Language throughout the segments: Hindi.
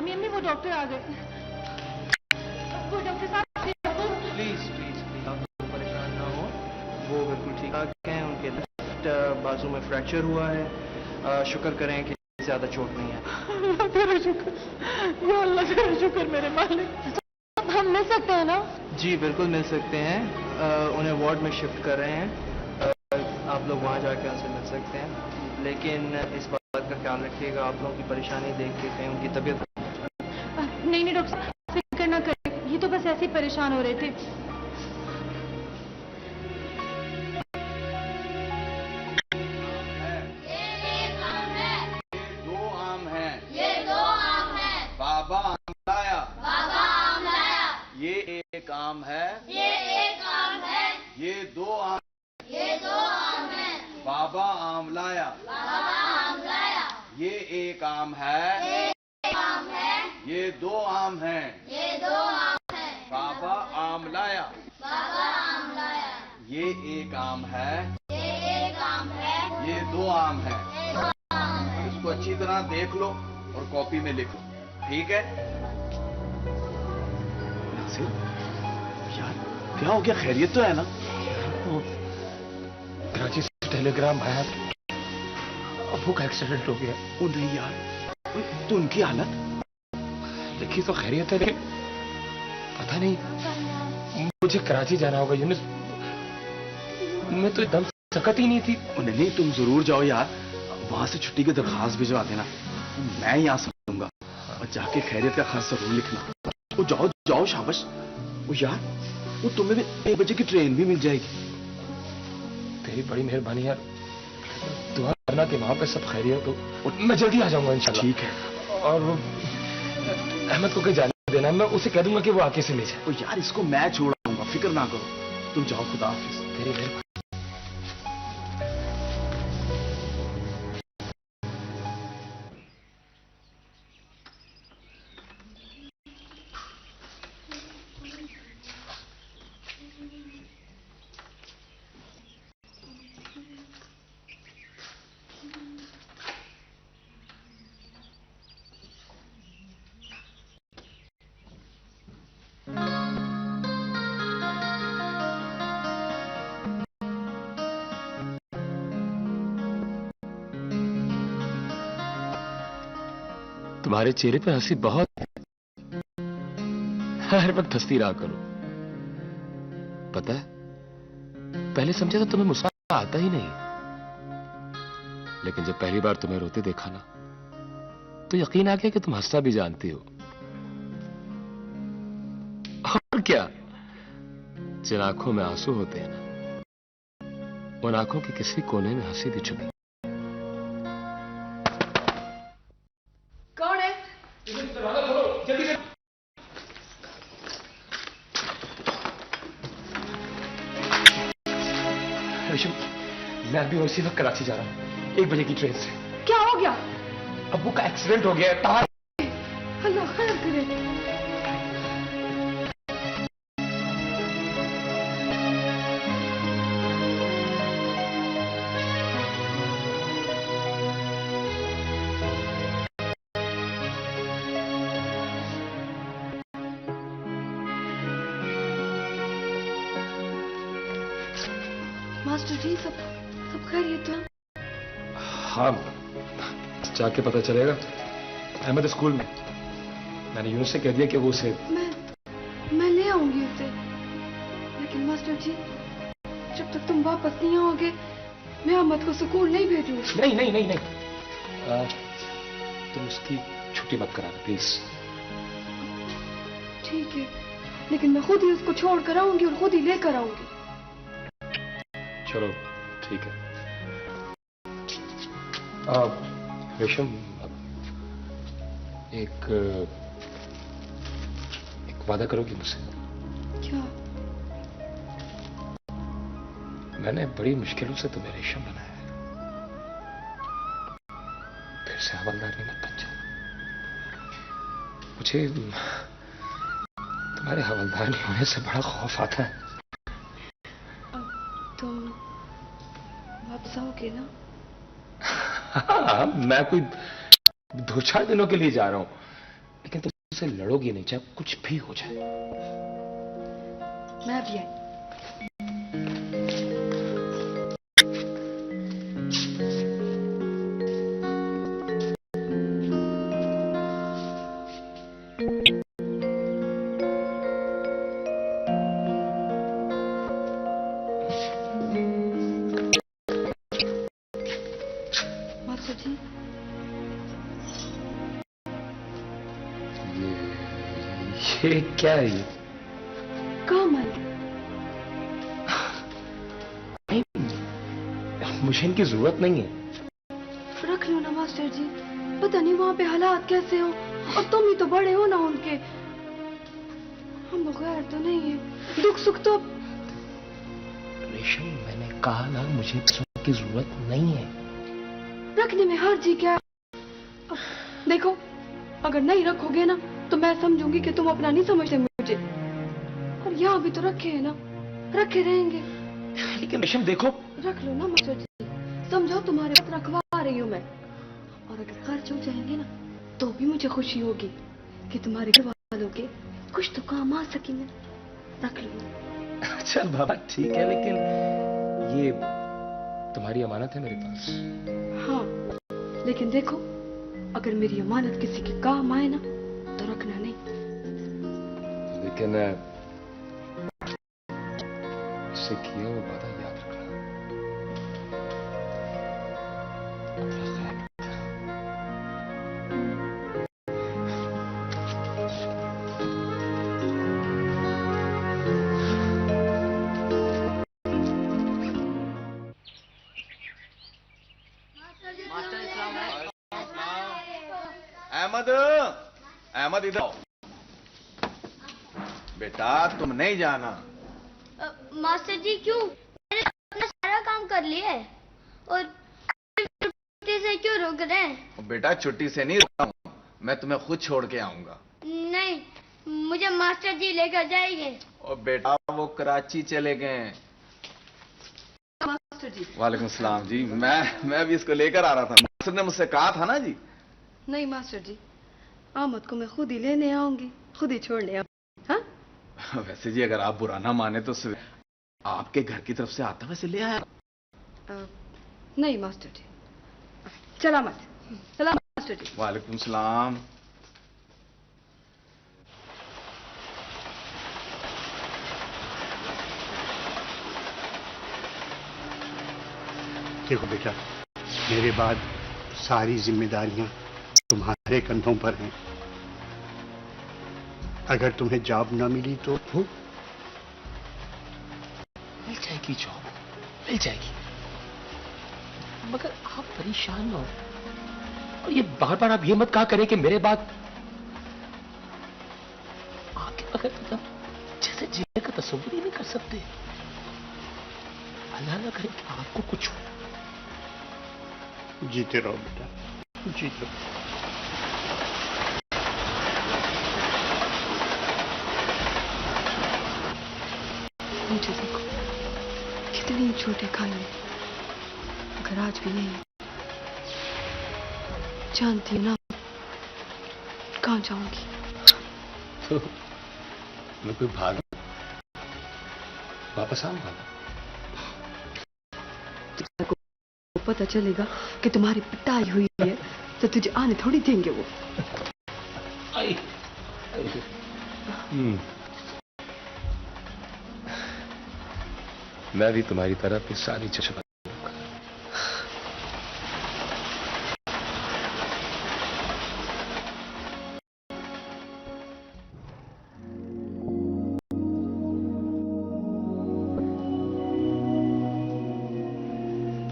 अम्मी अम्मी वो डॉक्टर आ गए। वो डॉक्टर साहब प्लीज प्लीज प्लीज आप लोग परेशान ना हो, वो बिल्कुल ठीक ठाक हैं। उनके लेफ्ट बाजू में फ्रैक्चर हुआ है। शुक्र करें कि ज्यादा चोट नहीं है। अल्लाह तेरा शुक्र, या अल्लाह तेरा शुक्र मेरे मालिक। हम मिल सकते हैं ना? जी बिल्कुल मिल सकते हैं। उन्हें वार्ड में शिफ्ट कर रहे हैं। आप लोग वहाँ जाके उनसे मिल सकते हैं, लेकिन इस बात का ख्याल रखिएगा आप लोगों की परेशानी देख के कहीं उनकी तबीयत। नहीं नहीं डॉक्टर साहब, फिक्र ना करें, ये तो बस ऐसे ही परेशान हो रहे थे। बाबा आम लाया, बाबा आम लाया। ये एक आम है, ये एक आम है। ये दो आम, ये दो आम है। बाबा आम लाया, बाबा आम लाया। ये एक आम है, ये एक आम है। ये दो आम है, ये दो आम है। बाबा आम लाया, बाबा आम लाया। ये एक आम है, ये एक आम है। ये दो आम है। इसको अच्छी तरह देख लो और कॉपी में लिख लो, ठीक है? नासिर, यार क्या हो गया? खैरियत तो है ना? कराची से टेलीग्राम आया, अबू का एक्सीडेंट हो गया। ओ नहीं यार, तो उनकी हालत? देखिए तो खैरियत है, लेकिन पता नहीं, मुझे कराची जाना होगा यूनुस। मैं तो एकदम सकत ही नहीं थी। नहीं तुम जरूर जाओ यार, वहां से छुट्टी की दरखास्त भिजवा देना, मैं यहाँ समझूंगा। और जाके खैरियत का खास जरूर लिखना। वो जाओ जाओ, शाबाश। वो यार, वो तुम्हें भी 1 बजे की ट्रेन भी मिल जाएगी। तेरी बड़ी मेहरबानी यार, दुआ करना कि वहां पे सब खैरियत हो। मैं जल्दी आ जाऊंगा इंशाल्लाह। ठीक है। और वो अहमद को कहीं जाने देना, मैं उसे कह दूंगा कि वो आके से ले जाए। तो यार इसको मैं छोड़ाऊंगा, फिक्र ना करो। तुम जाओ, खुदा हाफिज। तेरी मेहरबानी। तुम्हारे चेहरे पर हंसी बहुत, हर वक्त हंसती रहा करो। पता है, पहले समझा था तुम्हें मुस्कुराना आता ही नहीं, लेकिन जब पहली बार तुम्हें रोते देखा ना, तो यकीन आ गया कि तुम हंसना भी जानती हो। और क्या, जिन आंखों में आंसू होते हैं ना, उन आंखों के किसी कोने में हंसी भी छुपी। कौन है? दरवाजा खोलो जल्दी से। रेशम, मैं अभी उसी वक्त कराची जा रहा हूँ, 1 बजे की ट्रेन से। क्या हो गया? अब्बू का एक्सीडेंट हो गया है। अल्लाह खैर करे। मास्टर जी, सब खैरियत है? हाँ, जाके पता चलेगा। अहमद स्कूल में, मैंने यूनुस से कह दिया कि वो उसे। मैं ले आऊंगी उसे, लेकिन मास्टर जी जब तक तुम वापस नहीं आओगे मैं अहमद को स्कूल नहीं भेजूंगी। नहीं नहीं नहीं नहीं, तुम उसकी छुट्टी मत कराना प्लीज। ठीक है, लेकिन मैं खुद ही उसको छोड़ कर आऊंगी और खुद ही लेकर आऊंगी। चलो ठीक है। रेशम, एक वादा करोगी मुझसे? क्या? मैंने बड़ी मुश्किलों से तुम्हें रेशम बनाया है, फिर से हवलदारी मत बन जाना। मुझे तुम्हारे हवलदार नहीं होने से बड़ा खौफ आता है। अब तुम वापस आओगे ना? हाँ, मैं कोई 2-4 दिनों के लिए जा रहा हूं, लेकिन तुम उससे लड़ोगी नहीं, चाहे कुछ भी हो जाए। मैं भी आई। मास्टर जी, ये क्या है ये? कमल। मुझे इनकी जरूरत नहीं है। रख लो ना मास्टर जी, पता नहीं वहाँ पे हालात कैसे हो, और तुम ही तो बड़े हो ना उनके। हम बगैर तो नहीं है, दुख सुख तो। रेशम, मैंने कहा ना मुझे पैसों की जरूरत नहीं है। रखने में हर्ज ही क्या है? अब देखो, अगर नहीं रखोगे ना तो मैं समझूंगी कि तुम अपना नहीं समझते मुझे। और यहाँ भी तो रखे हैं ना, रखे रहेंगे। लेकिन रेशम देखो, रख लो ना मास्टर जी, समझो तुम्हारे पास रखवा रही हूँ मैं। और अगर खर्च हो जाएंगे ना तो भी मुझे खुशी होगी कि तुम्हारे घर वालों के कुछ तो काम आ सकी मैं। रख लो। चल बाबा ठीक है, लेकिन ये तुम्हारी अमानत है मेरे पास। हाँ, लेकिन देखो, अगर मेरी अमानत किसी के काम आए ना तो रखना नहीं। लेकिन इससे किया वो वादा याद रखना। अपना ख्याल रखना। अहमद, अहमद इधर आओ। बेटा तुम नहीं जाना। मास्टर जी क्यों? मैंने अपना सारा काम कर लिया है और छुट्टी से क्यों रोक रहे हैं? बेटा छुट्टी से नहीं रुका हूं, मैं तुम्हें खुद छोड़ के आऊंगा। नहीं, मुझे मास्टर जी लेकर जाएंगे। और बेटा वो कराची चले गए हैं। मास्टर जी। वालेकुम सलाम जी। मैं भी इसको लेकर आ रहा था। मास्टर ने मुझसे कहा था ना जी। नहीं मास्टर जी, आमद को मैं खुद ही लेने आऊंगी, खुद ही छोड़ने आऊंगी। हाँ? वैसे जी अगर आप बुरा ना माने तो आपके घर की तरफ से आता वैसे ले आया। नहीं मास्टर जी, चला मत। चला मास्टर जी। वालेकुम सलाम। देखो बेटा, मेरे बाद सारी जिम्मेदारियां तुम्हारे कंधों पर हैं। अगर तुम्हें जॉब न मिली तो मिल जाएगी जॉब, मिल जाएगी, मगर आप परेशान ना हो। और ये बार बार आप ये मत कहा करें कि मेरे बाद आपके बगैर तो जैसे जीने का तस्वीर ही नहीं कर सकते। अल्लाह ना करे कि आपको कुछ हो। जीते रहो बेटा, जीते रहो। मुझे देखो, कितनी छोटे खाने, अगर आज भी नहीं जानती ना कहाँ जाऊंगी। तो मैं कोई भाग वापस आऊंगा। को पता चलेगा कि तुम्हारी पिटाई हुई है तो तुझे आने थोड़ी देंगे वो। आई। मैं भी तुम्हारी तरह अपनी सारी चश्मा।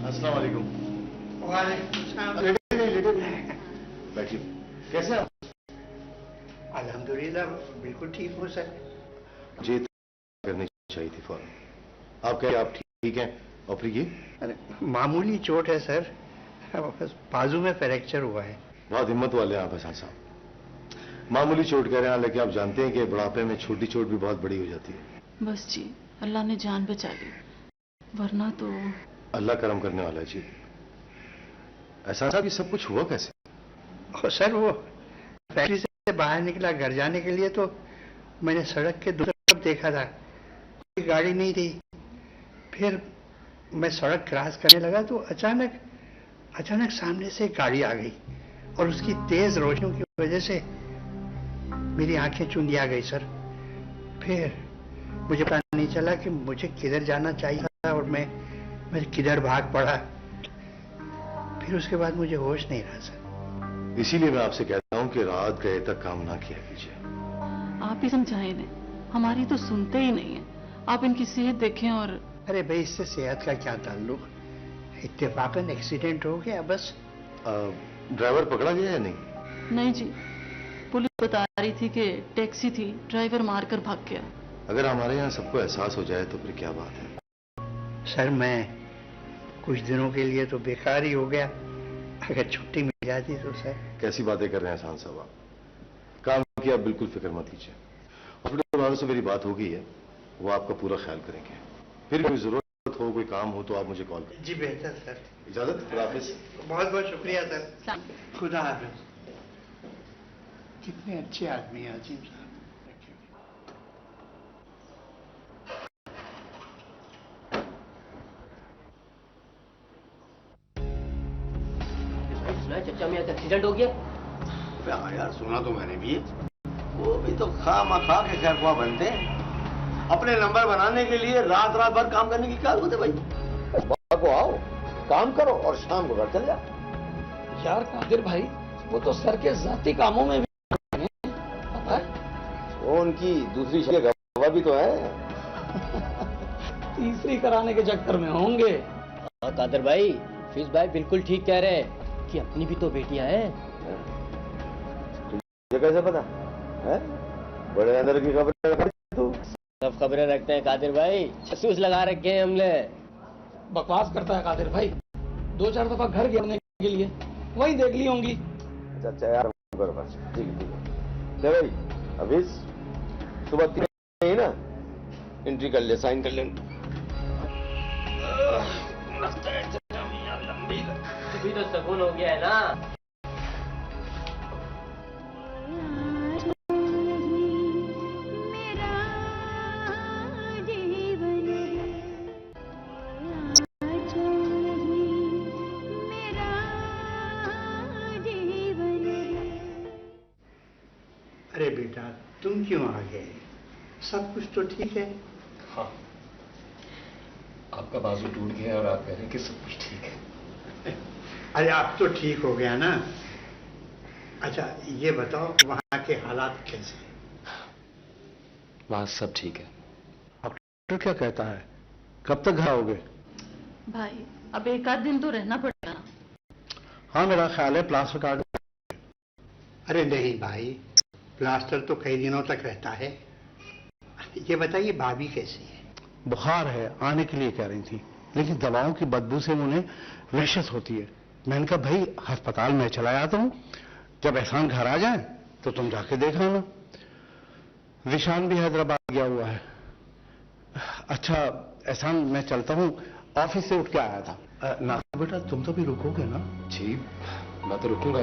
अस्सलाम वालेकुम। बैठिए। कैसे आप? अल्हम्दुलिल्लाह बिल्कुल ठीक हो सर। मुझे करनी चाहिए थी फौरन। आप कह आप ठीक हैं? और फिर ये अरे मामूली चोट है सर, बस बाजू में फ्रैक्चर हुआ है। बहुत हिम्मत वाले हैं आप हसन साहब। मामूली चोट कह रहे हैं, लेकिन आप जानते हैं कि बुढ़ापे में छोटी चोट भी बहुत बड़ी हो जाती है। बस जी, अल्लाह ने जान बचा ली, वरना तो। अल्लाह करम करने वाला है जी। ऐसा साहब ये सब कुछ हुआ कैसे? सर वो फैक्ट्री से से बाहर निकला घर जाने के लिए तो मैंने सड़क के दूसरी तरफ देखा था, कोई गाड़ी नहीं थी। फिर मैं सड़क क्रॉस करने लगा तो अचानक सामने से एक गाड़ी आ गई और उसकी तेज रोशनी की वजह से मेरी आंखें चुंधिया गई सर। फिर मुझे पता नहीं चला कि मुझे किधर जाना चाहिए था और मैं किधर भाग पड़ा। फिर उसके बाद मुझे होश नहीं रहा सर। इसीलिए मैं आपसे कहता हूं कि रात गए तक काम ना किया कीजिए। आप ही समझाएं इन्हें, हमारी तो सुनते ही नहीं है। आप इनकी सेहत देखें। और अरे भाई, इससे सेहत का क्या ताल्लुक, इत्तेफाकन एक्सीडेंट हो गया बस। ड्राइवर पकड़ा गया या नहीं? नहीं जी, पुलिस बता रही थी कि टैक्सी थी, ड्राइवर मारकर भाग गया। अगर हमारे यहाँ सबको एहसास हो जाए तो फिर क्या बात है। सर मैं कुछ दिनों के लिए तो बेकार ही हो गया, अगर छुट्टी मिल जाती तो सर। कैसी बातें कर रहे हैं एहसान साहब आप? काम की आप बिल्कुल फिक्र मत कीजिए। हॉस्पिटल वालों से मेरी बात हो गई है, वो आपका पूरा ख्याल करेंगे। फिर कोई जरूरत हो, कोई काम हो तो आप मुझे कॉल करें। जी बेहतर सर। इजाजत, खुदा हाफिज। बहुत बहुत शुक्रिया सर। खुदा हाफिज। कितने अच्छे आदमी हैं अजीम साहब। चचा मियां का एक्सीडेंट हो गया। हाँ यार, सुना तो मैंने भी। वो भी तो खा मखा के खैरख्वाह बनते हैं। अपने नंबर बनाने के लिए रात भर काम करने की क्या जरूरत है भाई? सुबह को आओ, काम करो और शाम को घर चल जाओ। यार कादिर भाई, वो तो सर के जाती कामों में भी पता है। वो उनकी दूसरी गवाह भी तो है। तीसरी कराने के चक्कर में होंगे। हाँ कादिर भाई, फिज भाई बिल्कुल ठीक कह रहे हैं कि अपनी भी तो बेटियां हैं। तुझे कैसे पता है? बड़े अंदर की खबरें रखती तू। सब खबरें रखते हैं कादिर भाई, जासूस लगा रखे हैं हमने। बकवास करता है कादिर भाई, 2-4 दफा घर गिरने के लिए वहीं देख ली होंगी। अच्छा यार, बस ठीक है। ले भाई, अभी सुबह 3 ही ना एंट्री कर ले, साइन कर ले। अभी तो सुकून हो गया है ना। अरे बेटा, तुम क्यों आ गए? सब कुछ तो ठीक है। हाँ, आपका बाजू टूट गया और आप कह रहे हैं कि सब कुछ ठीक है। अरे अब तो ठीक हो गया ना। अच्छा ये बताओ, वहाँ के हालात कैसे हैं? वहाँ सब ठीक है। डॉक्टर क्या कहता है, कब तक घर आओगे? भाई अब 1 आध दिन तो रहना पड़ेगा ना। हाँ मेरा ख्याल है प्लास्टर कार्ड। अरे नहीं भाई, प्लास्टर तो कई दिनों तक रहता है। ये बताइए भाभी कैसी है? बुखार है, आने के लिए कह रही थी, लेकिन दवाओं की बदबू से उन्हें वहशत होती है। मैंने कहा भाई अस्पताल में चला जाता हूँ, जब एहसान घर आ जाए तो तुम जाके देख आना। विशान भी हैदराबाद गया हुआ है। अच्छा एहसान, मैं चलता हूँ, ऑफिस से उठ के आया था। ना बेटा, तुम तो भी रुकोगे ना? जी मैं तो रुकूंगा।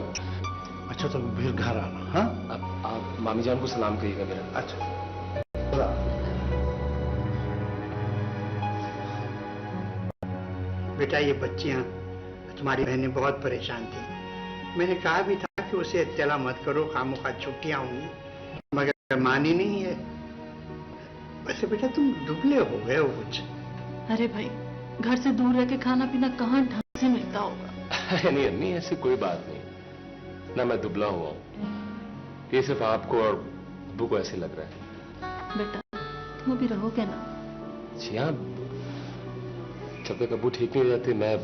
अच्छा तो फिर घर आना। हाँ अब आप मामी जान को सलाम कहिएगा मेरा। अच्छा। बेटा ये बच्चियां, तुम्हारी बहनें बहुत परेशान थी। मैंने कहा भी था कि उसे इत्तला मत करो, खामोखा छुट्टियां होंगी, मगर मानी नहीं है। वैसे बेटा तुम दुबले हो गए हो कुछ। अरे भाई, घर से दूर रह के खाना पीना कहाँ ढंग से मिलता होगा। नहीं अम्मी, ऐसी कोई बात नहीं ना, मैं दुबला हुआ हूँ। ये सिर्फ आपको और अब्बू को ऐसे लग रहा है। बेटा तुम अभी रहोगे ना? जी हाँ, जब तक अब्बू ठीक नहीं हो जाते मैं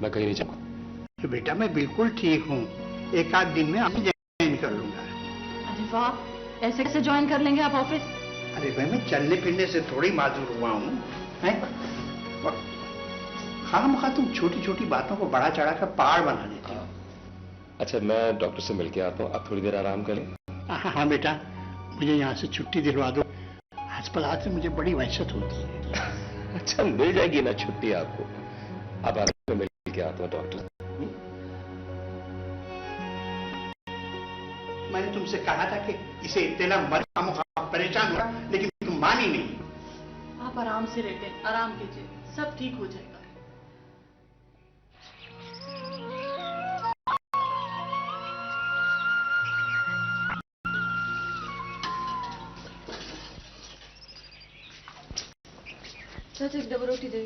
कहीं नहीं जाऊंगा। तो बेटा मैं बिल्कुल ठीक हूँ, 1 आध दिन में आप ज्वाइन कर लूंगा। अरे वाह, ऐसे कैसे ज्वाइन कर लेंगे आप ऑफिस? अरे भाई मैं चलने फिरने से थोड़ी माजूर हुआ हूँ। खामखा तुम छोटी छोटी बातों को बड़ा चढ़ा कर पहाड़ बना देते हो। अच्छा मैं डॉक्टर से मिलके आता हूँ, आप थोड़ी देर आराम करें। हाँ बेटा, मुझे यहाँ से छुट्टी दिलवा दो, अस्पताल से मुझे बड़ी वहशत होती है। अच्छा मिल जाएगी ना छुट्टी आपको, आप आराम से मिल के आता हूँ डॉक्टर। मैंने तुमसे कहा था कि इसे इतना परेशान हुआ, लेकिन तुम मानी नहीं। आप आराम से लेटें, आराम कीजिए, सब ठीक हो जाएगा। चाचा एक डबल रोटी दे।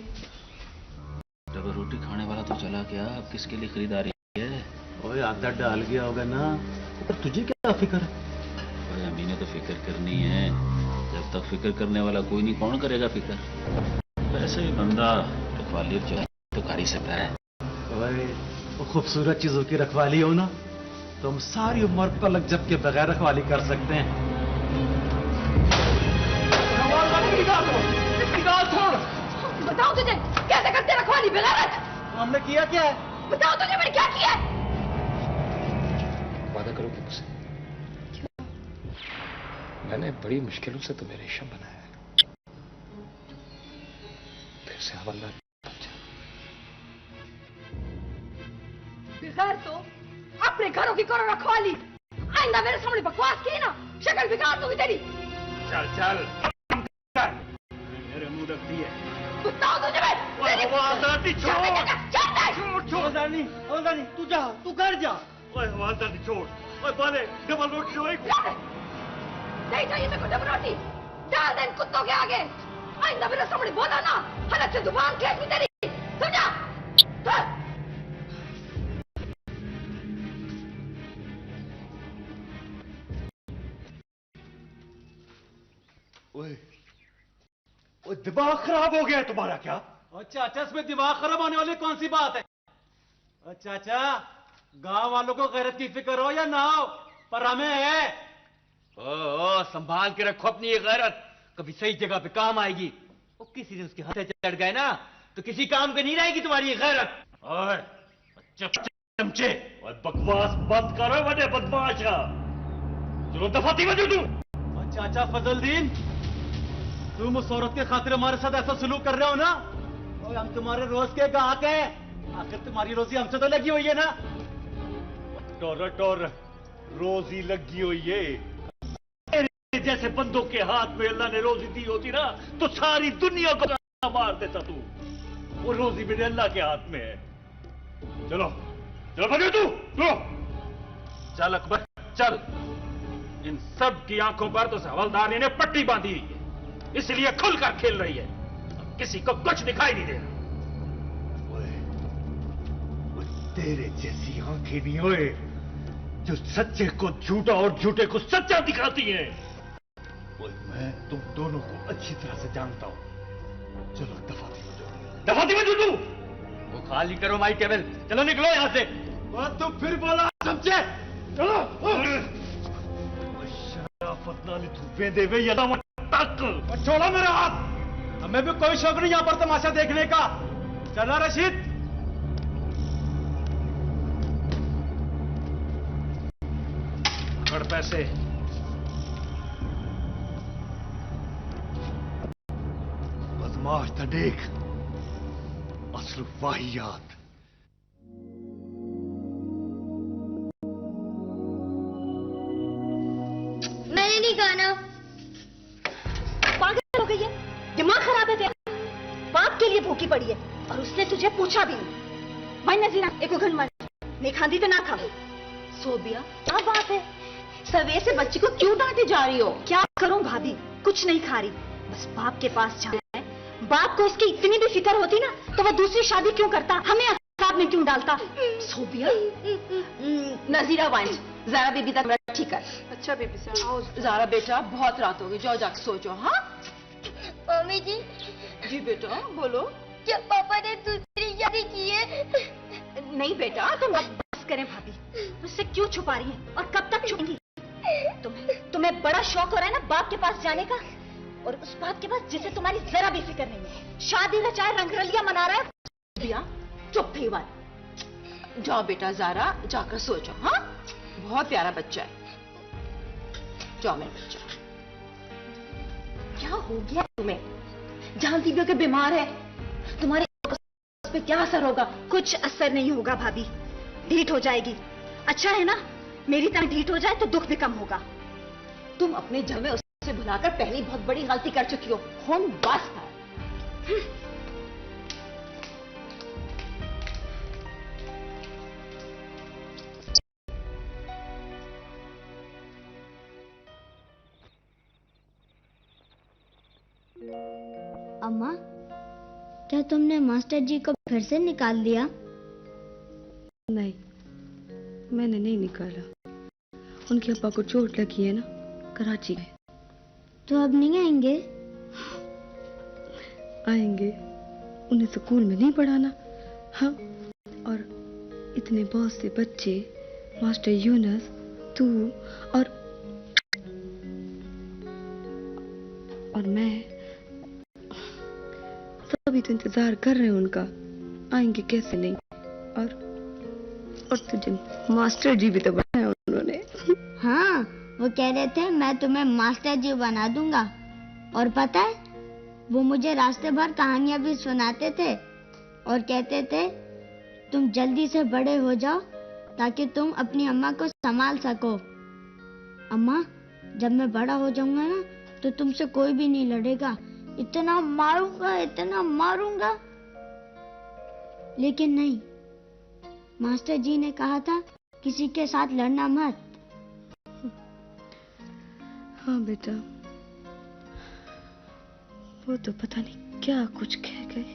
डबल रोटी खाने वाला तो चला गया, अब किसके लिए खरीदारी है? ओए आधा डाल गया होगा ना, पर तुझे क्या फिक्र है? अरे अम्मी ने तो फिक्र करनी है, जब तक फिक्र करने वाला कोई नहीं, कौन करेगा फिक्र? वैसे भी बंदा रखवाली तो कर ही सकता है। ओए वो खूबसूरत चीजों की रखवाली हो ना, तो हम सारी उम्र पलक झपके बगैर रखवाली कर सकते हैं। बताओ तुझे कैसे करते रखवाली बेगैरत? हमने किया क्या है? बताओ तुझे मैंने क्या किया है? वादा करो कि मुझसे मैंने बड़ी मुश्किलों से तुम्हें रेशम बनाया है, फिर से हवाला बेकार तो अपने घरों की करो रखवाली, आइंदा मेरे सामने बकवास की ना शक्ल बिगाड़ दूंगी तेरी। चल चल मेरे मुंह रखती है। बताओ तुझे मैं हवालदार तू जा, तू घर जा। हवालदार छोड़, बाले डबल रोटी जो एक नहीं चाहिए मेरे को डबल रोटी, डाल दे इन कुत्तों के आगे, आइंदा मेरे सामने बोला ना हलक से जुबान खींच भी तेरी, समझा? ओए दिमाग खराब हो गया है तुम्हारा क्या? और चाचा इसमें दिमाग खराब होने वाली कौन सी बात है? और चाचा गांव वालों को गैरत की फिक्र हो या ना हो, पर हमें है। ओ संभाल के रखो अपनी ये गैरत, कभी सही जगह पे काम आएगी। वो किसी दिन उसके हाथ चढ़ गए ना तो किसी काम पे नहीं रहेगी तुम्हारी ये गैरत। और चमचे और बकवास बंद करो, बड़े बदमाश। चलो दफाती बजो तू। और चाचा फजलदीन, तुम उस औरत के खातिर हमारे साथ ऐसा सलूक कर रहे हो ना, और हम तुम्हारे रोज के ग्राहक हैं, आखिर तुम्हारी रोजी हमसे तो लगी हुई है ना। टोर रोजी लगी हुई है, जैसे बंदों के हाथ में अल्लाह ने रोजी दी होती ना तो सारी दुनिया को मार देता तू। वो रोजी मेरे अल्लाह के हाथ में है। चलो चलो बजो तू, चलो चल अकबर चल। इन सब की आंखों पर तो हवलदार ने पट्टी बांधी हुई है, इसलिए खुलकर खेल रही है, अब किसी को कुछ दिखाई नहीं दे रहा। वो तेरे जैसी आंखें नहीं होए जो सच्चे को झूठा और झूठे को सच्चा दिखाती हैं। ओए मैं तुम दोनों को अच्छी तरह से जानता हूं। चलो दफाती बजो तू। वो खाली करो माई केवल, चलो निकलो यहां से। तुम फिर बोला समझे? चलो शराफत नाली तू वेंदे वे या तक छोड़ो मेरा हाथ, हमें भी कोई शौक नहीं यहां पर तमाशा देखने का। चला रशीद। पकड़ पैसे। बदमाश था देख, असर वाहियात। मैंने नहीं खाना। पागल हो गई है, दिमाग खराब है तेरा। बाप के लिए भूखी पड़ी है और उसने तुझे पूछा भी नहीं। भाई नजीरा एक घन मार, नहीं खाती तो ना खा। सोबिया क्या बात है, सवेरे से बच्ची को क्यों डांटे जा रही हो? क्या करूं भाभी, कुछ नहीं खा रही, बस बाप के पास जाना है। बाप को इसकी इतनी भी फिक्र होती ना तो वो दूसरी शादी क्यों करता, हमें असाब में क्यों डालता? सोबिया नजीरा वाइंस, ज़ारा बेबी तक ठीक है। अच्छा बेबी सर आओ। ज़ारा बेटा बहुत रात हो गई, जाओ जाकर सो जाओ। हाँ मम्मी जी। जी बेटा बोलो। क्या पापा ने दूसरी शादी की है? नहीं बेटा तुम बस करें भाभी, मुझसे क्यों छुपा रही हैं और कब तक छुपेंगी? तुम्हें बड़ा शौक हो रहा है ना बाप के पास जाने का, और उस बाप के पास जिसे तुम्हारी जरा भी फिक्र नहीं है। शादी का चाहे रंगरलिया मना रहा है। भैया चुप थी बात। जाओ बेटा ज़ारा जाकर सो जाओ। हाँ बहुत प्यारा बच्चा है, जाओ मेरा बच्चा। क्या हो गया तुम्हें? जानती भी हो कि बीमार है, तुम्हारे उस पे क्या असर होगा? कुछ असर नहीं होगा भाभी, ढीठ हो जाएगी। अच्छा है ना मेरी तरह ढीठ हो जाए तो दुख भी कम होगा। तुम अपने जल में उसे भुलाकर पहली बहुत बड़ी गलती कर चुकी हो। खून बस है। अम्मा, क्या तुमने मास्टर जी को फिर से निकाल दिया? नहीं, मैंने नहीं निकाला। उनके अब्बा को चोट लगी है ना, कराची गए। तो अब नहीं आएंगे? आएंगे, उन्हें स्कूल में नहीं पढ़ाना। हाँ, और इतने बहुत से बच्चे, मास्टर यूनस, तू और मैं, सभी तो इंतजार कर रहे हैं उनका। आएंगे कैसे नहीं। और तुझे मास्टर जी भी तो बनाया उन्होंने। हाँ, वो कह रहे थे मैं तुम्हें मास्टर जी बना दूंगा। और पता है, वो मुझे रास्ते भर कहानियां भी सुनाते थे और कहते थे तुम जल्दी से बड़े हो जाओ ताकि तुम अपनी अम्मा को संभाल सको। अम्मा, जब मैं बड़ा हो जाऊंगा ना तो तुमसे कोई भी नहीं लड़ेगा। इतना मारूंगा, इतना मारूंगा। लेकिन नहीं, मास्टर जी ने कहा था किसी के साथ लड़ना मत। हाँ बेटा, वो तो पता नहीं क्या कुछ कह गए।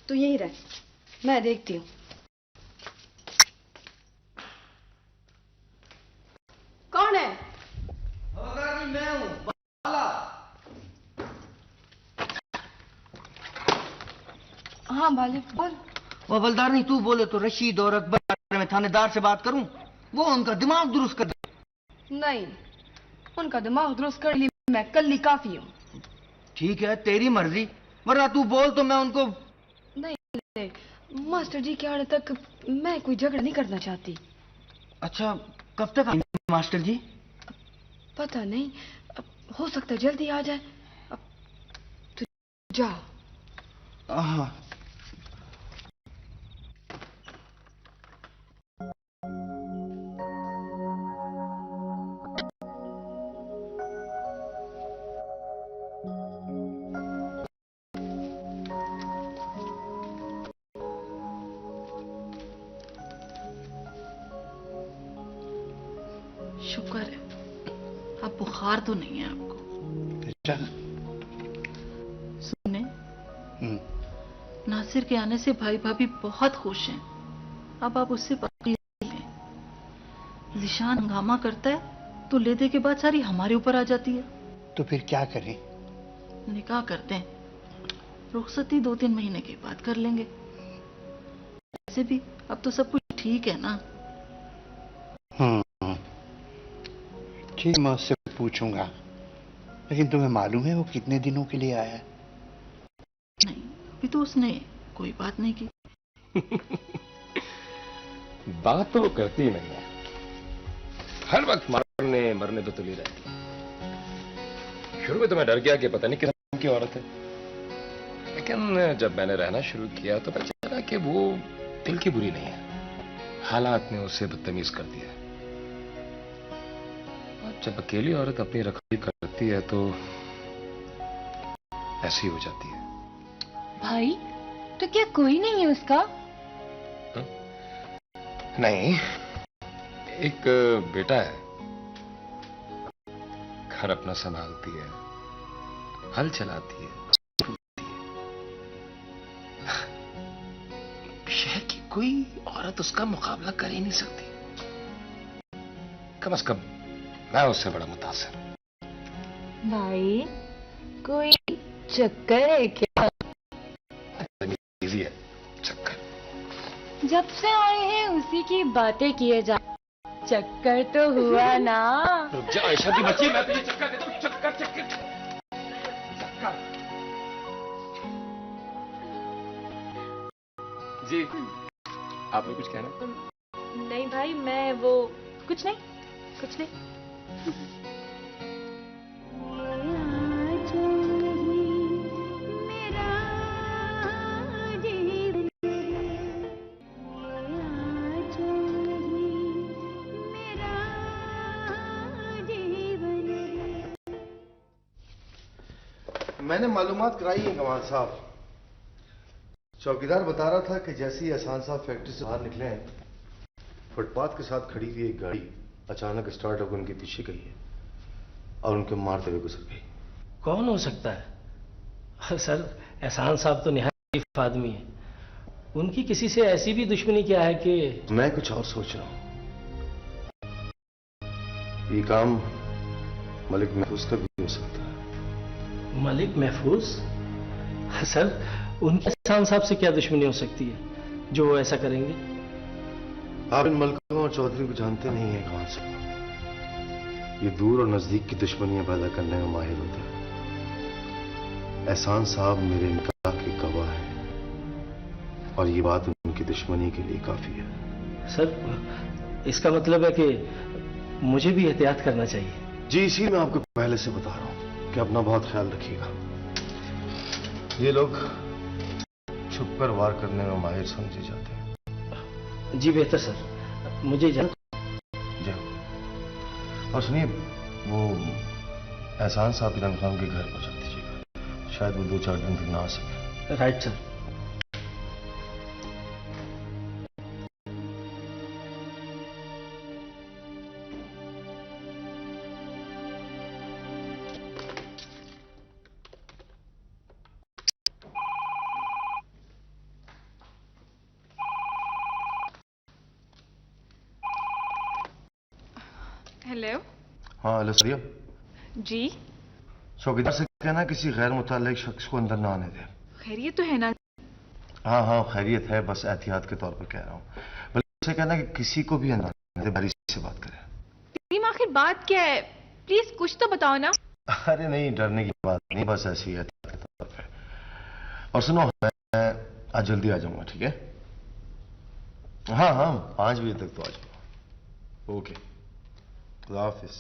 तू यही रह, मैं देखती हूँ। कौन है? मैं हूँ, बाला। हाँ बालिक, बोल। वो हवलदार नहीं, तू बोले तो रशीद और अकबर बारे में थानेदार से बात करूं, वो उनका दिमाग दुरुस्त कर दे। नहीं, उनका दिमाग दुरुस्त कर लिए मैं कल ही काफी हूँ। ठीक है, तेरी मर्जी, वरना तू बोल तो मैं उनको। नहीं, मास्टर जी के आने तक मैं कोई झगड़ा नहीं करना चाहती। अच्छा, कब तक आएंगे मास्टर जी? पता नहीं, हो सकता है जल्दी आ जाए। तू जा। हाँ। शुक्र है, अब बुखार तो नहीं है आपको। बेटा। सुने, नासिर के आने से भाई भाभी बहुत खुश हैं। अब आप उससे बाकी लें। लिशान हंगामा करता है तो लेदे के बाद सारी हमारे ऊपर आ जाती है। तो फिर क्या करें? निकाह करते हैं, रुखसती 2-3 महीने के बाद कर लेंगे। वैसे भी अब तो सब कुछ ठीक है ना। ठीक, मैं उससे पूछूंगा। लेकिन तुम्हें मालूम है वो कितने दिनों के लिए आया है? नहीं, अभी तो उसने कोई बात नहीं की। बात तो वो करती ही नहीं है, हर वक्त मरने मरने तो तुली रहती है। शुरू में तो मैं डर गया कि पता नहीं किस की औरत है, लेकिन जब मैंने रहना शुरू किया तो पता चला कि वो दिल की बुरी नहीं है, हालात ने उसे बदतमीज कर दिया। और जब अकेली औरत अपनी रखवाली करती है तो ऐसी हो जाती है। भाई, तो क्या कोई नहीं है उसका? नहीं, एक बेटा है, घर अपना संभालती है, हल चलाती है, शहर की कोई औरत उसका मुकाबला कर ही नहीं सकती। कम से कम मैं उससे बड़ा मुतासिर। भाई, कोई चक्कर है क्या? इजी है चक्कर। जब से आए हैं उसी की बातें किए जा। चक्कर तो हुआ ना? रुक जा आयशा की बच्ची, मैं तुझे चक्कर देता हूँ। चक्कर चक्कर चक्कर। जी, आपने कुछ कहना? नहीं भाई, मैं वो कुछ नहीं। मैंने मालूमात कराई है कमाल साहब। चौकीदार बता रहा था कि जैसे ही एहसान साहब फैक्ट्री से बाहर निकले हैं, फुटपाथ के साथ खड़ी हुई एक गाड़ी अचानक स्टार्ट होकर उनके पीछे गई है और उनके मारते हुए गुजर गई। कौन हो सकता है? सर, एहसान साहब तो निहायत आदमी है। उनकी किसी से ऐसी भी दुश्मनी क्या है कि... मैं कुछ और सोच रहा हूं। ये काम मलिक महफूज का भी हो सकता है। मलिक महफूज? सर, उनके एहसान साहब से क्या दुश्मनी हो सकती है जो वो ऐसा करेंगे? आप इन मलकों और चौधरी को जानते नहीं है कौन से। ये दूर और नजदीक की दुश्मनियां पैदा करने में माहिर होते हैं। एहसान साहब मेरे निकाह के गवाह हैं और ये बात उनकी दुश्मनी के लिए काफी है। सर, इसका मतलब है कि मुझे भी एहतियात करना चाहिए। जी, इसी मैं आपको पहले से बता रहा हूं कि अपना बहुत ख्याल रखिएगा। ये लोग छुप कर वार करने में माहिर समझे जाते हैं। जी बेहतर सर, मुझे जी। और सुनिए, वो एहसान साहब इरम खान के घर पहुंचा दीजिएगा। शायद वो 2-4 दिन तक ना आ सके। Right sir. हेलो। हाँ, हेलो सरिया। जी। चौकीदार से कहना किसी गैर मुतल्लिक शख्स को अंदर ना आने दे। खैरियत तो है ना? हाँ हाँ, खैरियत है, बस एहतियात के तौर पर कह रहा हूँ। बल्कि उसे कहना कि किसी को भी अंदर आने दे, बारी से बात करें। टीम, आखिर बात क्या है? प्लीज कुछ तो बताओ ना। अरे नहीं, डरने की बात नहीं, बस ऐसी है एहतियात के तौर पे। और सुनो, मैं आज जल्दी आ जाऊंगा, ठीक है? हाँ हाँ, 5 बजे तक तो आ जाऊंगा। ओके, खुदा हाफिज।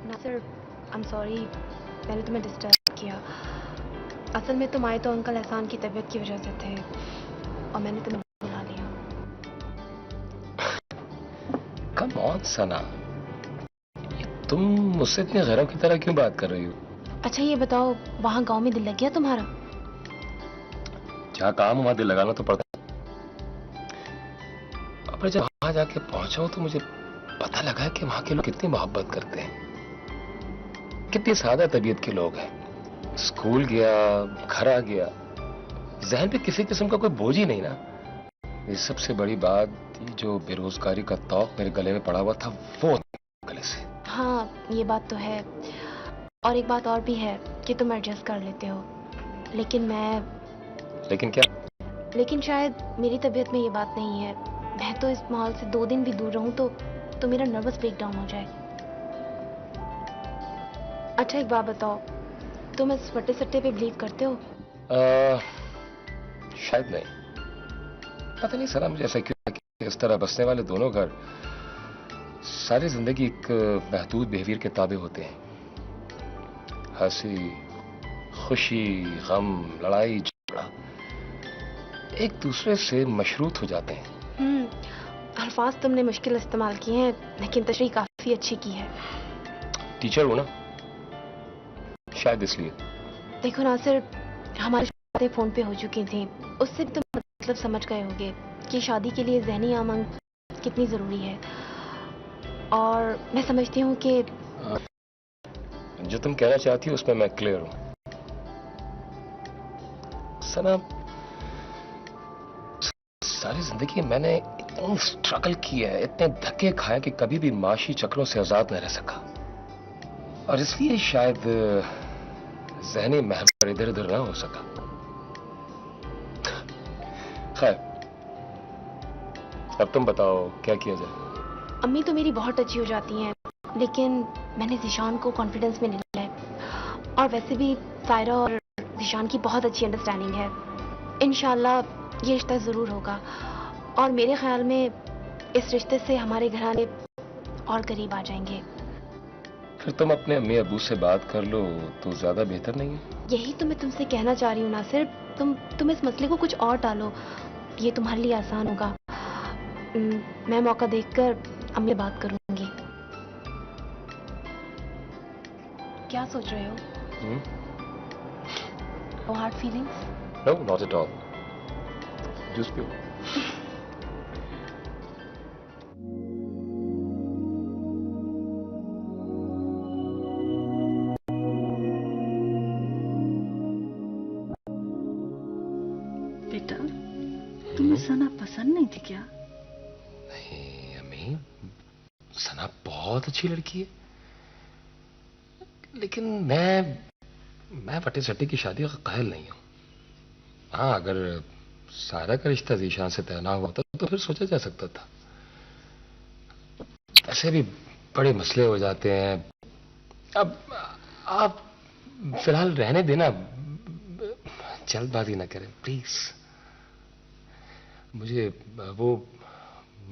नासिर, आई एम सॉरी, मैंने तुम्हें डिस्टर्ब किया। असल में तुम आए तो अंकल एहसान की तबीयत की वजह से थे और मैंने तुम्हें बुला लिया। कम ऑन सना, तुम मुझसे इतनी गैरों की तरह क्यों बात कर रही हो? अच्छा ये बताओ, वहाँ गांव में दिल लग गया तुम्हारा? जहाँ काम वहां दिल लगाना तो पड़ता। पर जब वहां जाके पहुंचा हूं तो मुझे पता लगा कि वहां के लोग कितनी मोहब्बत करते हैं, कितनी सादा तबीयत के लोग हैं। स्कूल गया, घर आ गया, जहन पे किसी किस्म का कोई बोझ ही नहीं ना। ये सबसे बड़ी बात, जो बेरोजगारी का तौक मेरे गले में पड़ा हुआ था वो गले से। हाँ, ये बात तो है। और एक बात और भी है कि तुम एडजस्ट कर लेते हो, लेकिन मैं... लेकिन क्या? लेकिन शायद मेरी तबीयत में ये बात नहीं है। मैं तो इस माहौल से 2 दिन भी दूर रहूं तो मेरा नर्वस ब्रेकडाउन हो जाए। अच्छा एक बात बताओ, तुम इस फटे सट्टे पे बिलीव करते हो? शायद नहीं, पता नहीं सना, मुझे ऐसा क्यों कि इस तरह बसने वाले दोनों घर सारी जिंदगी एक महदूद बिहेवियर के ताबे होते हैं। हंसी, खुशी, गम, लड़ाई झगड़ा एक दूसरे से मशरूत हो जाते हैं। अल्फाज तुमने मुश्किल इस्तेमाल किए हैं, लेकिन तशरीह काफी अच्छी की है। टीचर हो ना, शायद इसलिए। देखो नासिर, हमारी बातें फोन पे हो चुकी थी, उससे भी तुम मतलब समझ गए होगे कि शादी के लिए ज़हनी आमंग कितनी जरूरी है। और मैं समझती हूँ कि जो तुम कहना चाहती हो उसमें मैं क्लियर हूं सना। सारी जिंदगी मैंने इतनी स्ट्रगल किया है, इतने धक्के खाए कि कभी भी माशी चक्रों से आजाद न रह सका, और इसलिए शायद ज़हनी महवर इधर उधर ना हो सका। खैर, अब तुम बताओ क्या किया जाए? अम्मी तो मेरी बहुत अच्छी हो जाती हैं, लेकिन मैंने ज़िशान को कॉन्फिडेंस में ले लिया है। और वैसे भी सायरा और ज़िशान की बहुत अच्छी अंडरस्टैंडिंग है। इंशाल्लाह ये रिश्ता ज़रूर होगा, और मेरे ख्याल में इस रिश्ते से हमारे घराने और करीब आ जाएंगे। फिर तुम अपने अम्मी अबू से बात कर लो तो ज्यादा बेहतर नहीं है? यही तो मैं तुमसे कहना चाह रही हूँ नासिर, तुम इस मसले को कुछ और टालो, ये तुम्हारे लिए आसान होगा। मैं मौका देखकर अम्मी से बात करूंगी। क्या सोच रहे हो? No hard feelings? No, not at all. Juice पियो। बेटा, तुम्हें सना पसंद नहीं थी क्या? नहीं अम्मी, सना बहुत अच्छी लड़की है, लेकिन मैं फटे सट्टे की शादी का कायल नहीं हूं। हाँ, अगर सारा का रिश्ता जीशान से तय ना हुआ था तो फिर सोचा जा सकता था। ऐसे भी बड़े मसले हो जाते हैं। अब आप फिलहाल रहने देना, जल्दबाजी ना करें प्लीज। मुझे वो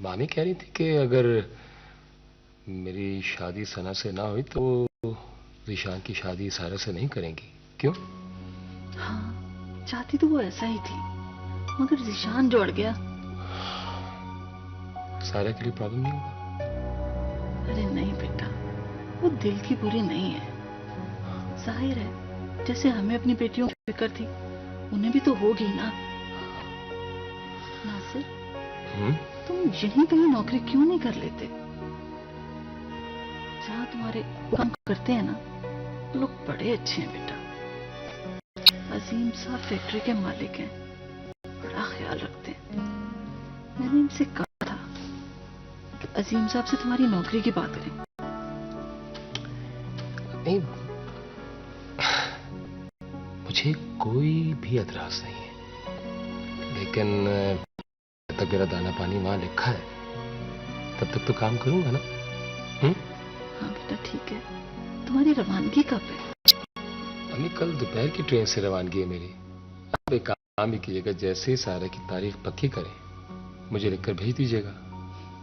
मामी कह रही थी कि अगर मेरी शादी सना से ना हुई तो ज़ीशान की शादी सारा से नहीं करेंगी। क्यों? हाँ, चाहती तो वो ऐसा ही थी, मगर ज़ीशान जोड़ गया। सारा के लिए प्रॉब्लम नहीं होगा? अरे नहीं बेटा, वो दिल की बुरी नहीं है। जाहिर है, जैसे हमें अपनी बेटियों की फिक्र थी, उन्हें भी तो होगी ना। नासिर, तुम यहीं कहीं नौकरी क्यों नहीं कर लेते? जहाँ तुम्हारे काम करते हैं ना, लोग बड़े अच्छे हैं बेटा। अजीम साहब फैक्ट्री के मालिक हैं, बड़ा ख्याल रखते हैं। मैंने इनसे कहा था कि अजीम साहब से तुम्हारी नौकरी की बात करें। नहीं, मुझे कोई भी एतराज नहीं है, लेकिन जब तक मेरा दाना पानी वहां लिखा है तब तक तो काम करूंगा ना। हाँ बेटा ठीक है। तुम्हारी रवानगी कब है? अम्मी, कल दोपहर की ट्रेन से रवानगी है मेरी। आप एक काम ही कीजिएगा, जैसे ही सारा की तारीख पक्की करें मुझे लिखकर भेज दीजिएगा,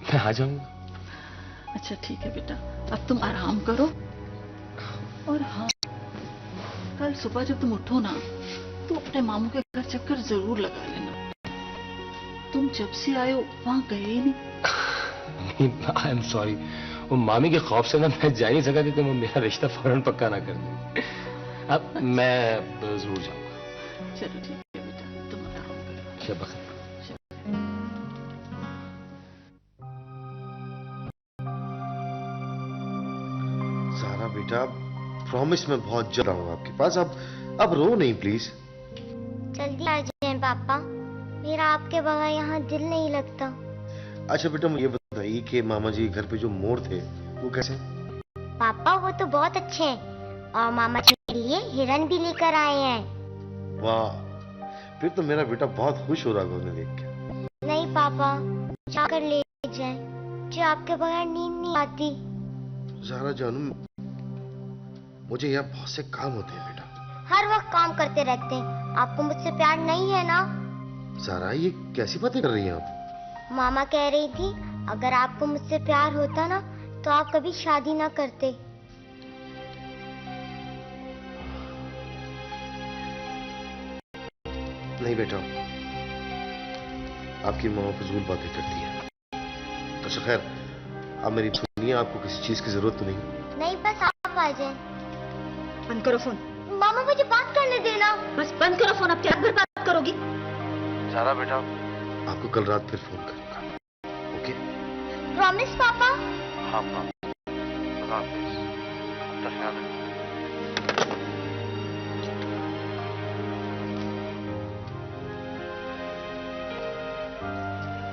मैं आ जाऊंगा। अच्छा ठीक है बेटा, अब तुम आराम करो। और हाँ, कल सुबह जब तुम उठो ना तो अपने मामू के घर चक्कर जरूर लगा लेना। तुम जब से आए हो वहां गए ही नहीं। आई एम सॉरी, वो मामी के खौफ से ना मैं जा नहीं सका कि वो मेरा रिश्ता फौरन पक्का ना कर दे। अब मैं जरूर जाऊंगा। चलो ठीक है बेटा, तुम आराम करो। शब बखैर। सारा बेटा, प्रॉमिस मैं बहुत जल्द आऊंगा आपके पास। अब रो नहीं प्लीज। जल्दी आ जाएं पापा, मेरा आपके बगैर यहाँ दिल नहीं लगता। अच्छा बेटा, मुझे बताइए कि मामा जी घर पे जो मोर थे वो कैसे? पापा वो तो बहुत अच्छे हैं, और मामा जी के लिए हिरन भी लेकर आए हैं। वाह, फिर तो मेरा बेटा बहुत खुश हो रहा है उन्हें देख के। नहीं पापा, जाकर ले जाएं, जो आपके बगैर नींद नहीं आती। ज़ारा जानू, मुझे यहाँ बहुत से काम होते हैं बेटा। हर वक्त काम करते रहते हैं, आपको मुझसे प्यार नहीं है ना? ज़ारा, ये कैसी बातें कर रही हैं आप? मामा कह रही थी अगर आपको मुझसे प्यार होता ना तो आप कभी शादी ना करते। नहीं बेटा, आपकी माँ फजूल बातें करती है। अच्छा खैर, अब मेरी सुनिए, आपको किसी चीज की जरूरत तो नहीं? नहीं, बस आप आ जाएं। बंद करो फोन। मामा मुझे बात करने देना। बस बंद करो फोन, अब क्या भर बात करोगी? ज़ारा बेटा, आपको कल रात फिर फोन करूंगा, ओके? प्रॉमिस पापा? हाँ हाँ, खुदा हाफिज़, अपना ख्याल रखिए।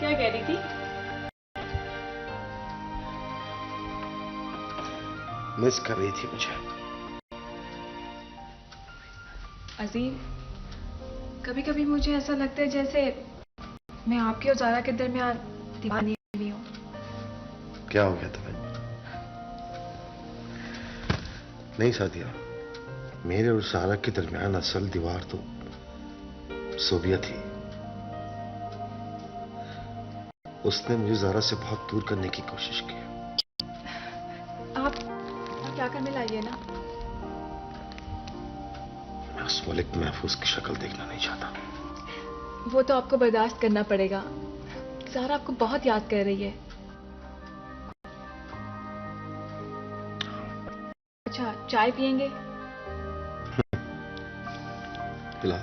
क्या कह रही थी? मिस कर रही थी मुझे। अजीम, कभी कभी मुझे ऐसा लगता है जैसे मैं आपके और ज़ारा के दरमियान दीवानी हुई हूँ। क्या हो गया तुम्हें? नहीं सादिया, मेरे और सारा के दरमियान असल दीवार तो सोबिया थी। उसने मुझे ज़ारा से बहुत दूर करने की कोशिश की। आप क्या करने लाइए ना। मैं उस मलिक महफूज की शक्ल देखना नहीं चाहता। वो तो आपको बर्दाश्त करना पड़ेगा। ज़ारा आपको बहुत याद कर रही है। अच्छा चाय पियेंगे? पिला।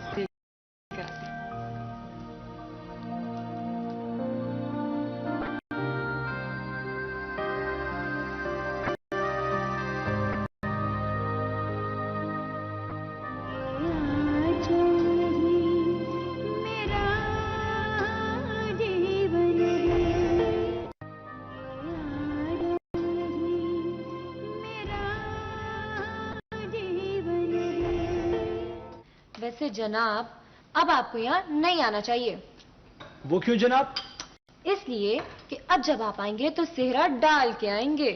वैसे जनाब, अब आपको यहाँ नहीं आना चाहिए। वो क्यों जनाब? इसलिए कि अब जब आप आएंगे तो सेहरा डाल के आएंगे।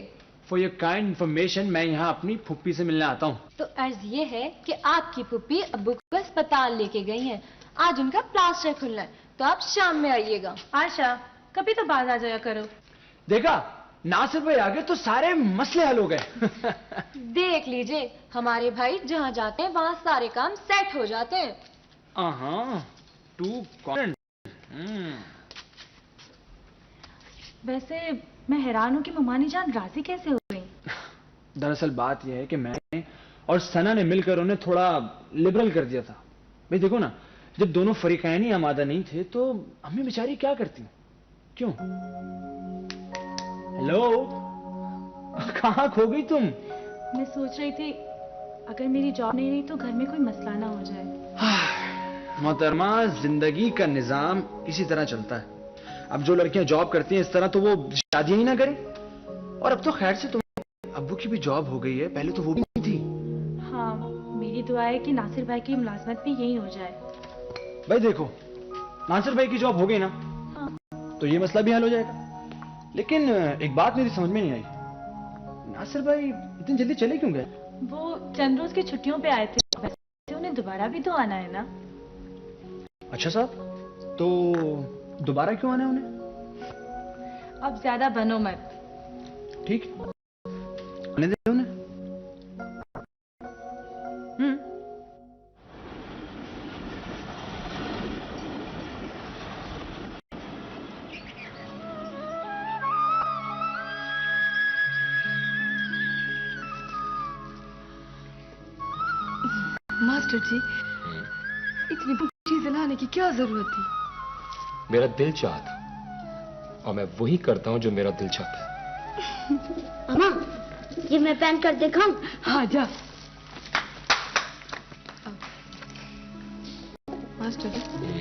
फॉर योर काइंड इन्फॉर्मेशन, मैं यहाँ अपनी फुप्पी से मिलने आता हूँ। तो अर्ज ये है कि आपकी पुप्पी अब्बू को अस्पताल लेके गई हैं। आज उनका प्लास्टर खुलना है, तो आप शाम में आइएगा। आशा, कभी तो बाहर आ जाया करो। देखा, नासिर भाई आ गए तो सारे मसले हल हो गए। देख लीजिए, हमारे भाई जहाँ जाते हैं वहाँ सारे काम सेट हो जाते हैं। Too confident. वैसे मैं हैरान हूँ कि ममानी जान राजी कैसे हो गई। दरअसल बात यह है कि मैं और सना ने मिलकर उन्हें थोड़ा लिबरल कर दिया था। भाई देखो ना, जब दोनों फरीकैन ही आमादा नहीं थे तो अम्मी बेचारी क्या करती? क्यों? हेलो, कहाँ खो गई तुम? मैं सोच रही थी अगर मेरी जॉब नहीं रही तो घर में कोई मसला ना हो जाए। मोहतरमा, जिंदगी का निजाम इसी तरह चलता है। अब जो लड़कियां जॉब करती हैं इस तरह तो वो शादी ही ना करें। और अब तो खैर से तुम अब्बू की भी जॉब हो गई है, पहले तो वो भी नहीं थी। हाँ, मेरी दुआ है कि नासिर भाई की मुलाजमत भी यही हो जाए। भाई देखो, नासिर भाई की जॉब हो गई ना, तो ये मसला भी हल हो जाएगा। लेकिन एक बात मेरी समझ में नहीं आई, नासिर भाई इतनी जल्दी चले क्यों गए? वो चंद रोज की छुट्टियों पे आए थे, वैसे उन्हें दोबारा भी तो आना है ना। अच्छा साहब, तो दोबारा क्यों आना है उन्हें? अब ज्यादा बनो मत। ठीक, आने दे उन्हें। मास्टर जी, इतनी चीजें लाने की क्या जरूरत थी? मेरा दिल चाहता और मैं वही करता हूं जो मेरा दिल चाहता है। अम्मा, ये मैं पहन कर दिखाऊं? हाँ जा। मास्टर जी,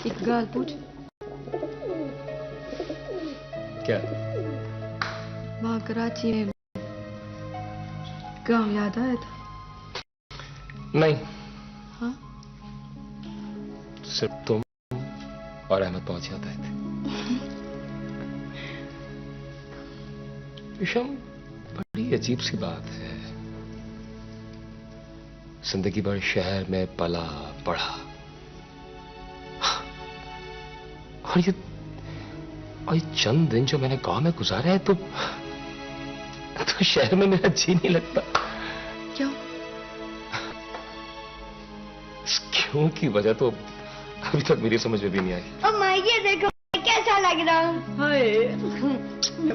एक गाल पूछ। क्या? वहाँ कराची में गांव याद आया था? नहीं। हाँ? सिर्फ तुम और अहमद पहुंच जाते थे। विषम, बड़ी अजीब सी बात है। जिंदगी भर शहर में पला पढ़ा और ये चंद दिन जो मैंने गांव में गुजारे हैं तो शहर में मेरा जी नहीं लगता। क्यों? क्यों की वजह तो अभी तक मेरी समझ में भी नहीं आई। अम्मा, ये देखो कैसा लग रहा हूँ। हाय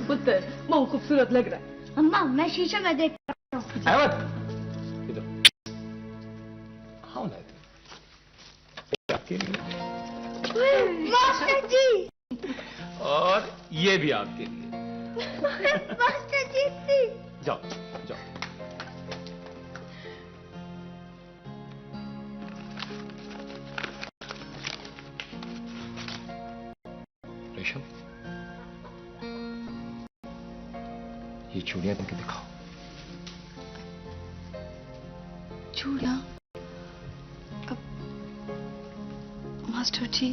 पुत्र, बहुत खूबसूरत लग रहा है। अम्मा, मैं शीशे में देख रहा हूँ। अहमद, इधर आओ ना। आपके लिए मास्टर जी। और ये भी आपके लिए। मास्टर जी। जाओ जाओ। रेशम, ये चूड़ियां तुमको दिखाओ। चूड़ियां? अब मास्टर जी,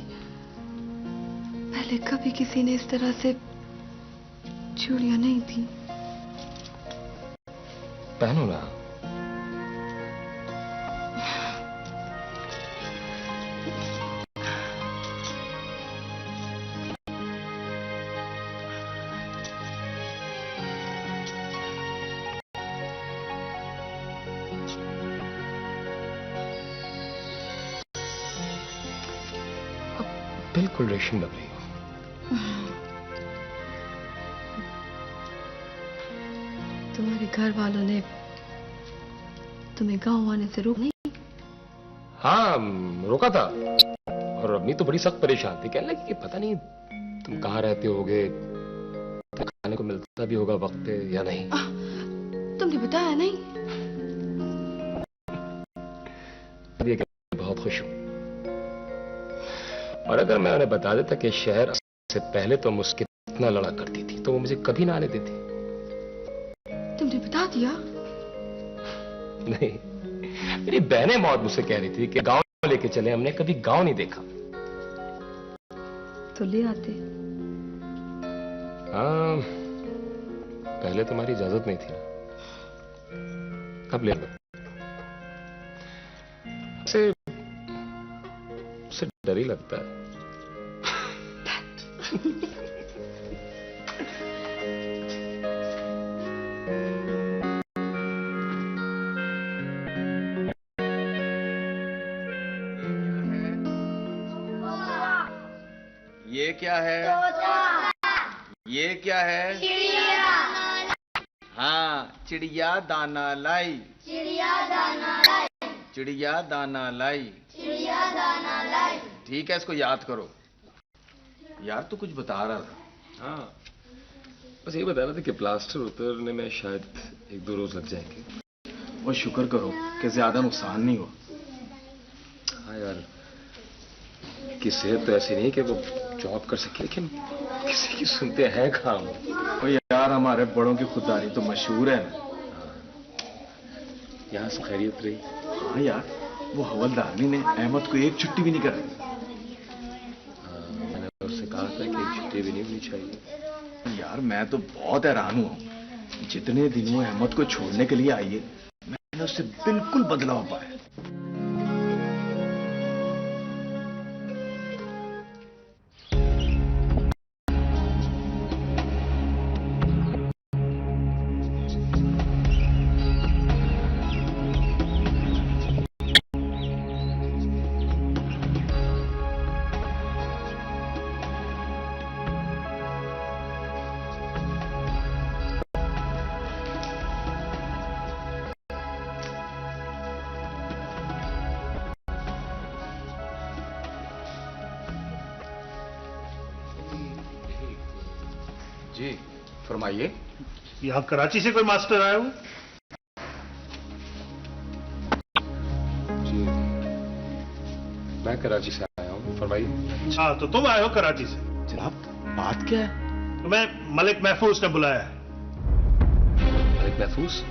पहले कभी किसी ने इस तरह से चूड़ियां नहीं थी। पहनो ना। बिल्कुल रेशम लग रही हो। तुम्हारे घर वालों ने तुम्हें गांव आने से रोक नहीं? हाँ, रोका था। और अम्मी तो बड़ी सख्त परेशान थी, कहने लगी कि पता नहीं तुम कहाँ रहते होगे, खाने को मिलता भी होगा वक्त पे या नहीं। तुमने बताया नहीं? बहुत खुश हूं। और अगर मैं उन्हें बता देता कि शहर से पहले तो मुझसे कितना लड़ा करती थी, तो वो मुझे कभी ना आने देती। तुमने बता दिया? नहीं, मेरी बहनें मौत मुझसे कह रही थी कि गांव लेके चले, हमने कभी गांव नहीं देखा। तो ले आते। हाँ, पहले तुम्हारी इजाजत नहीं थी ना, अब ले लो। से डर ही लगता है। ये क्या है? ये क्या है? चिड़िया। हाँ, चिड़िया दाना लाई। चिड़िया दाना लाई। चिड़िया दाना लाई। चिड़िया दाना लाई। ठीक है, इसको याद करो। यार तू कुछ बता रहा था। हाँ, बस ये बता रहा था कि प्लास्टर उतरने में शायद 1-2 रोज लग जाएंगे। और शुक्र करो कि ज्यादा नुकसान नहीं हुआ। हाँ यार, की सेहत तो ऐसी नहीं कि वो जॉब कर सके, लेकिन किसी की सुनते हैं काम। और यार हमारे बड़ों की खुददारी तो मशहूर है ना। यहाँ से खैरियत रही? हाँ यार, वो हवलदारनी ने अहमद को एक छुट्टी भी नहीं कराई। मैंने उससे कहा था कि एक छुट्टी भी नहीं होनी चाहिए। यार मैं तो बहुत हैरान हुआ, जितने दिन वो अहमद को छोड़ने के लिए आई है, मैंने उससे बिल्कुल बदलाव पाया। जी फरमाइए। यहाँ कराची से कोई मास्टर आया हो? जी, मैं कराची से आया हूँ। फरमाइए। हाँ, तो तुम आए हो कराची से? जनाब, बात क्या है? तुम्हें मलिक महफूज ने बुलाया है। मलिक महफूज?